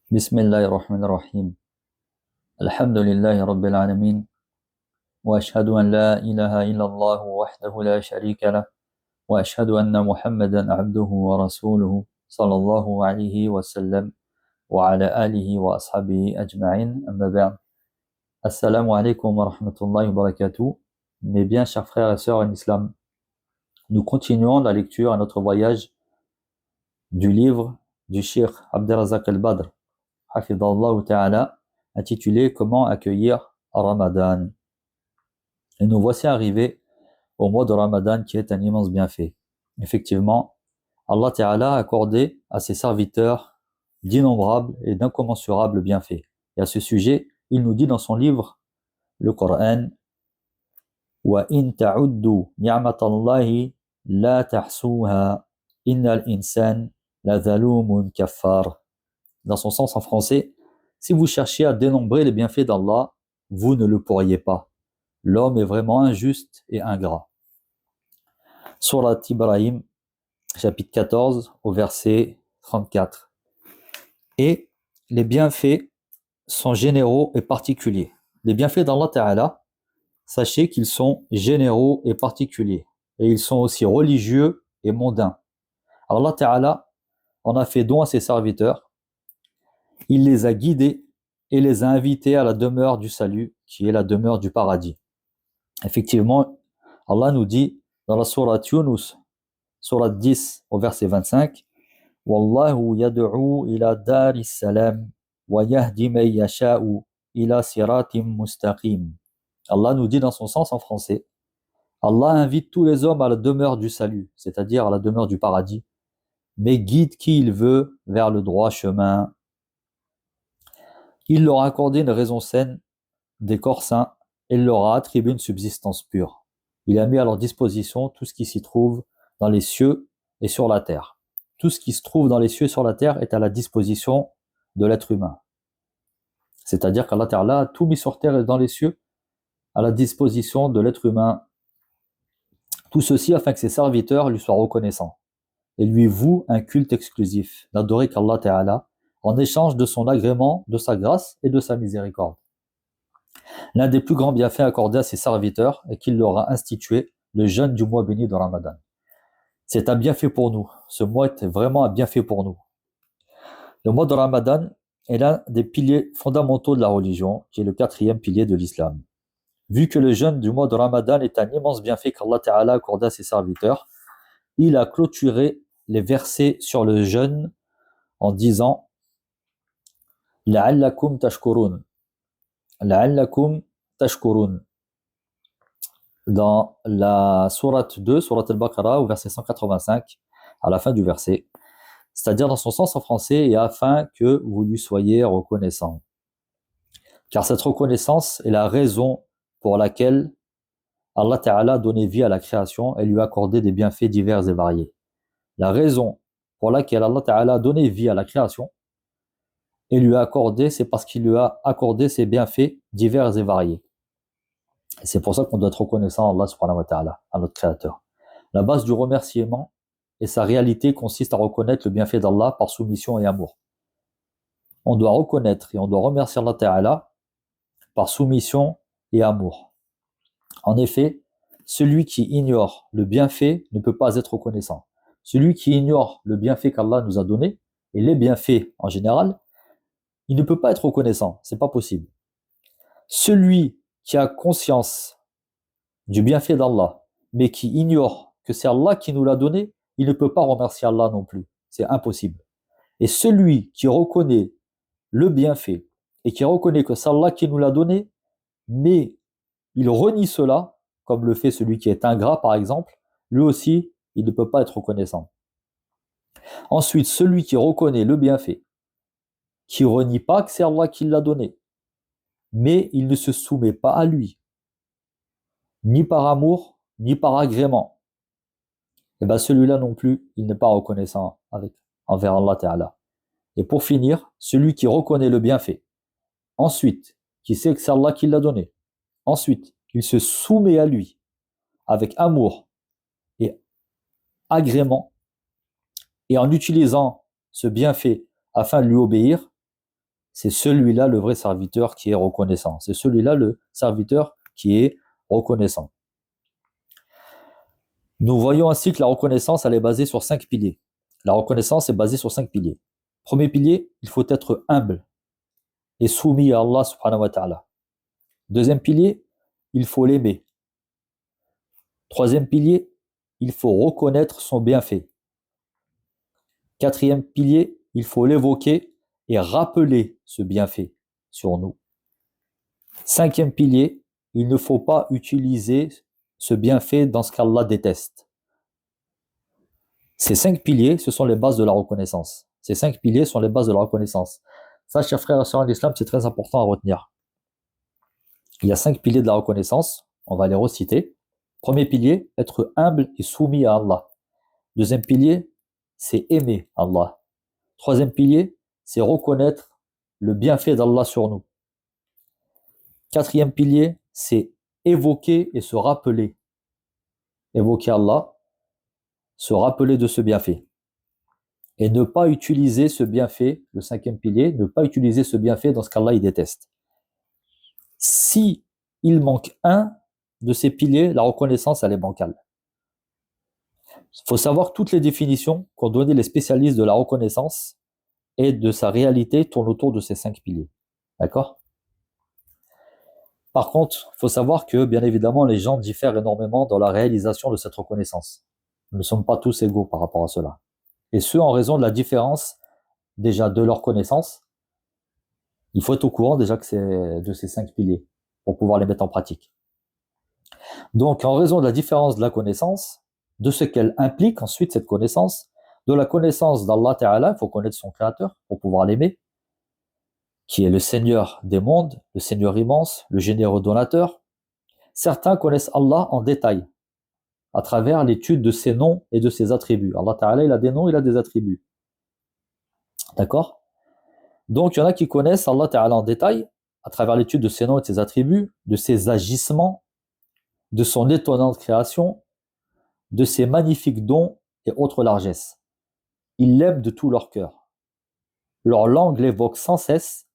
بسم الله الرحمن الرحيم. الحمد لله رب العالمين، وأشهد أن لا إله إلا الله وحده لا شريك له، وأشهد أن محمدا عبده ورسوله صلى الله عليه وسلم وعلى آله وأصحابه أجمعين. أما بعد. Assalamu alaikum wa rahmatullahi wa barakatuh. Mes bien chers frères et sœurs en islam, nous continuons la lecture à notre voyage du livre du Cheikh Abdelrazak al-Badr, hafidhallahu ta'ala, intitulé Comment accueillir Ramadan. Et nous voici arrivés au mois de Ramadan qui est un immense bienfait. Effectivement, Allah Ta'ala a accordé à ses serviteurs d'innombrables et d'incommensurables bienfaits. Et à ce sujet, il nous dit dans son livre, le Coran, وَإِن تَعُدُّوا نِعْمَةَ اللَّهِ لَا تَحْصُوهَا إِنَّ الْإِنسَانَ لَظَلُومٌ كَفَّارٌ. Dans son sens en français, si vous cherchiez à dénombrer les bienfaits d'Allah, vous ne le pourriez pas. L'homme est vraiment injuste et ingrat. Surat Ibrahim, chapitre 14, au verset 34. Et les bienfaits sont généraux et particuliers. Les bienfaits d'Allah Ta'ala, sachez qu'ils sont généraux et particuliers. Et ils sont aussi religieux et mondains. Allah Ta'ala en a fait don à ses serviteurs. Il les a guidés et les a invités à la demeure du salut, qui est la demeure du paradis. Effectivement, Allah nous dit dans la sourate Yunus, sourate 10 au verset 25, Wallahu yad'u ila daris salam wa yahdi man yasha'u ila siratim mustaqim. Allah nous dit dans son sens en français, Allah invite tous les hommes à la demeure du salut, c'est-à-dire à la demeure du paradis, mais guide qui il veut vers le droit chemin. Il leur a accordé une raison saine, des corps sains, et il leur a attribué une subsistance pure. Il a mis à leur disposition tout ce qui s'y trouve dans les cieux et sur la terre. Tout ce qui se trouve dans les cieux et sur la terre est à la disposition de l'être humain. C'est-à-dire qu'Allah Ta'ala a tout mis sur terre et dans les cieux à la disposition de l'être humain. Tout ceci afin que ses serviteurs lui soient reconnaissants et lui vouent un culte exclusif, n'adorer qu'Allah Ta'ala en échange de son agrément, de sa grâce et de sa miséricorde. L'un des plus grands bienfaits accordés à ses serviteurs est qu'il leur a institué le jeûne du mois béni de Ramadan. C'est un bienfait pour nous. Ce mois est vraiment un bienfait pour nous. Le mois de Ramadan est l'un des piliers fondamentaux de la religion, qui est le 4e pilier de l'islam. Vu que le jeûne du mois de Ramadan est un immense bienfait qu'Allah Ta'ala a accordé à ses serviteurs, il a clôturé les versets sur le jeûne en disant « La'allakum tashkurun » La'allakum tashkurun. Dans la sourate 2, sourate al-Baqarah, au verset 185, à la fin du verset, c'est-à-dire dans son sens en français, et afin que vous lui soyez reconnaissants. Car cette reconnaissance est la raison pour laquelle Allah Ta'ala a donné vie à la création et lui a accordé des bienfaits divers et variés. La raison pour laquelle Allah Ta'ala a donné vie à la création et lui a accordé, c'est parce qu'il lui a accordé ses bienfaits divers et variés. Et c'est pour ça qu'on doit être reconnaissant à Allah subhanahu wa ta'ala, à notre créateur. La base du remerciement et sa réalité consiste à reconnaître le bienfait d'Allah par soumission et amour. On doit reconnaître et on doit remercier Allah Ta'ala par soumission et amour. En effet, celui qui ignore le bienfait ne peut pas être reconnaissant. Celui qui ignore le bienfait qu'Allah nous a donné, et les bienfaits en général, il ne peut pas être reconnaissant, c'est pas possible. Celui qui a conscience du bienfait d'Allah, mais qui ignore que c'est Allah qui nous l'a donné, il ne peut pas remercier Allah non plus. C'est impossible. Et celui qui reconnaît le bienfait et qui reconnaît que c'est Allah qui nous l'a donné, mais il renie cela, comme le fait celui qui est ingrat par exemple, lui aussi, il ne peut pas être reconnaissant. Ensuite, celui qui reconnaît le bienfait, qui renie pas que c'est Allah qui l'a donné, mais il ne se soumet pas à lui, ni par amour, ni par agrément, et bien celui-là non plus, il n'est pas reconnaissant envers Allah Ta'ala. Et pour finir, celui qui reconnaît le bienfait, ensuite, qui sait que c'est Allah qui l'a donné, ensuite, il se soumet à lui, avec amour et agrément, et en utilisant ce bienfait afin de lui obéir, c'est celui-là le vrai serviteur qui est reconnaissant. C'est celui-là le serviteur qui est reconnaissant. Nous voyons ainsi que la reconnaissance, elle est basée sur 5 piliers. La reconnaissance est basée sur 5 piliers. Premier pilier, il faut être humble et soumis à Allah subhanahu wa ta'ala. Deuxième pilier, il faut l'aimer. Troisième pilier, il faut reconnaître son bienfait. Quatrième pilier, il faut l'évoquer et rappeler ce bienfait sur nous. Cinquième pilier, il ne faut pas utiliser ce bienfait dans ce qu'Allah déteste. Ces 5 piliers, ce sont les bases de la reconnaissance. Ces 5 piliers sont les bases de la reconnaissance. Ça, chers frères et sœurs en islam, c'est très important à retenir. Il y a 5 piliers de la reconnaissance, on va les reciter. Premier pilier, être humble et soumis à Allah. Deuxième pilier, c'est aimer Allah. Troisième pilier, c'est reconnaître le bienfait d'Allah sur nous. Quatrième pilier, c'est évoquer et se rappeler. Évoquer Allah, se rappeler de ce bienfait. Et ne pas utiliser ce bienfait, le cinquième pilier, ne pas utiliser ce bienfait dans ce qu'Allah il déteste. Si il manque un de ces piliers, la reconnaissance, elle est bancale. Il faut savoir que toutes les définitions qu'ont données les spécialistes de la reconnaissance et de sa réalité tournent autour de ces 5 piliers. D'accord ? Par contre, il faut savoir que, bien évidemment, les gens diffèrent énormément dans la réalisation de cette reconnaissance. Nous ne sommes pas tous égaux par rapport à cela. Et ce, en raison de la différence, déjà, de leur connaissance. Il faut être au courant déjà que c'est de ces 5 piliers pour pouvoir les mettre en pratique. Donc, en raison de la différence de la connaissance, de ce qu'elle implique ensuite, cette connaissance, de la connaissance d'Allah Ta'ala, il faut connaître son Créateur pour pouvoir l'aimer, qui est le Seigneur des mondes, le Seigneur immense, le généreux donateur. Certains connaissent Allah en détail, à travers l'étude de ses noms et de ses attributs. Allah Ta'ala, il a des noms, il a des attributs. D'accord ? Donc, il y en a qui connaissent Allah Ta'ala en détail, à travers l'étude de ses noms et de ses attributs, de ses agissements, de son étonnante création, de ses magnifiques dons et autres largesses. Ils l'aiment de tout leur cœur. Leur langue l'évoque sans cesse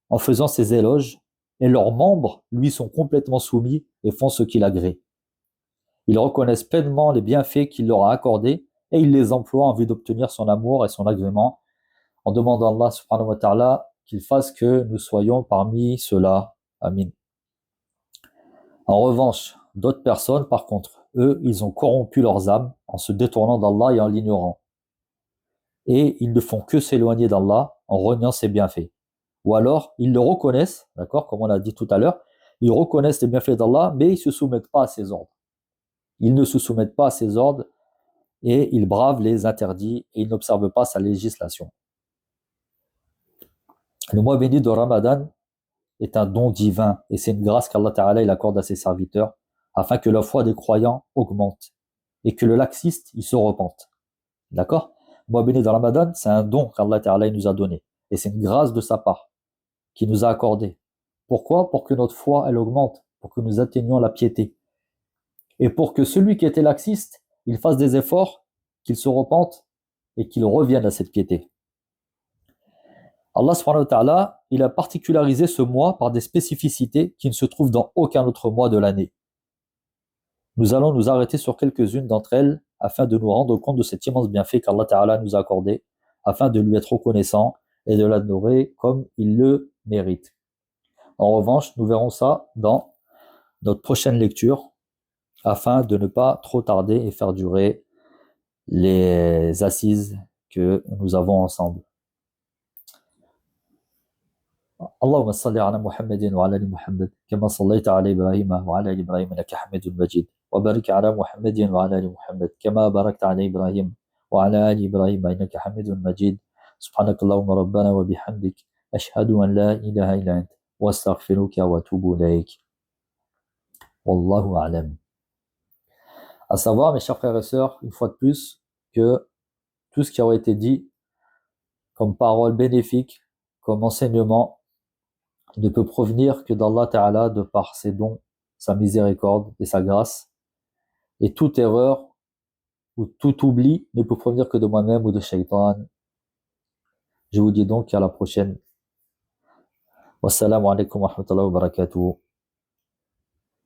en faisant ses éloges, et leurs membres lui sont complètement soumis et font ce qu'il agrée. Ils reconnaissent pleinement les bienfaits qu'il leur a accordés et ils les emploient en vue d'obtenir son amour et son agrément, en demandant à Allah subhanahu wa ta'ala qu'il fasse que nous soyons parmi ceux-là. Amin. En revanche, d'autres personnes, par contre, eux, ils ont corrompu leurs âmes en se détournant d'Allah et en l'ignorant. Et ils ne font que s'éloigner d'Allah en reniant ses bienfaits. Ou alors, ils le reconnaissent, d'accord, comme on l'a dit tout à l'heure, ils reconnaissent les bienfaits d'Allah, mais ils ne se soumettent pas à ses ordres. Ils ne se soumettent pas à ses ordres et ils bravent les interdits et ils n'observent pas sa législation. Le mois béni de Ramadan est un don divin et c'est une grâce qu'Allah Ta'ala il accorde à ses serviteurs afin que la foi des croyants augmente et que le laxiste il se repente. D'accord ? Le mois béni de Ramadan, c'est un don qu'Allah Ta'ala il nous a donné et c'est une grâce de sa part qu'il nous a accordé. Pourquoi ? Pour que notre foi elle augmente, pour que nous atteignions la piété et pour que celui qui était laxiste il fasse des efforts, qu'il se repente et qu'il revienne à cette piété. Allah subhanahu wa ta'ala, il a particularisé ce mois par des spécificités qui ne se trouvent dans aucun autre mois de l'année. Nous allons nous arrêter sur quelques-unes d'entre elles afin de nous rendre compte de cet immense bienfait qu'Allah ta'ala nous a accordé, afin de lui être reconnaissant et de l'adorer comme il le mérite. En revanche, nous verrons ça dans notre prochaine lecture afin de ne pas trop tarder et faire durer les assises que nous avons ensemble. اللهم صل على محمد وعلى ال محمد كما صليت على ابراهيم وعلى ال ابراهيم انك حميد مجيد وبارك على محمد وعلى ال محمد كما باركت على ابراهيم وعلى ال ابراهيم انك حميد مجيد سبحانك اللهم ربنا وبحمدك اشهد ان لا اله الا انت واستغفرك واتوب اليك والله اعلم. À savoir, mes chers frères et sœurs, une fois de plus, que tout ce qui aurait été dit comme parole bénéfique, comme enseignement, ne peut provenir que d'Allah Ta'ala de par ses dons, sa miséricorde et sa grâce. Et toute erreur ou tout oubli ne peut provenir que de moi-même ou de Shaitan. Je vous dis donc à la prochaine. Wassalamu alaikum wa rahmatullahi wa barakatuh.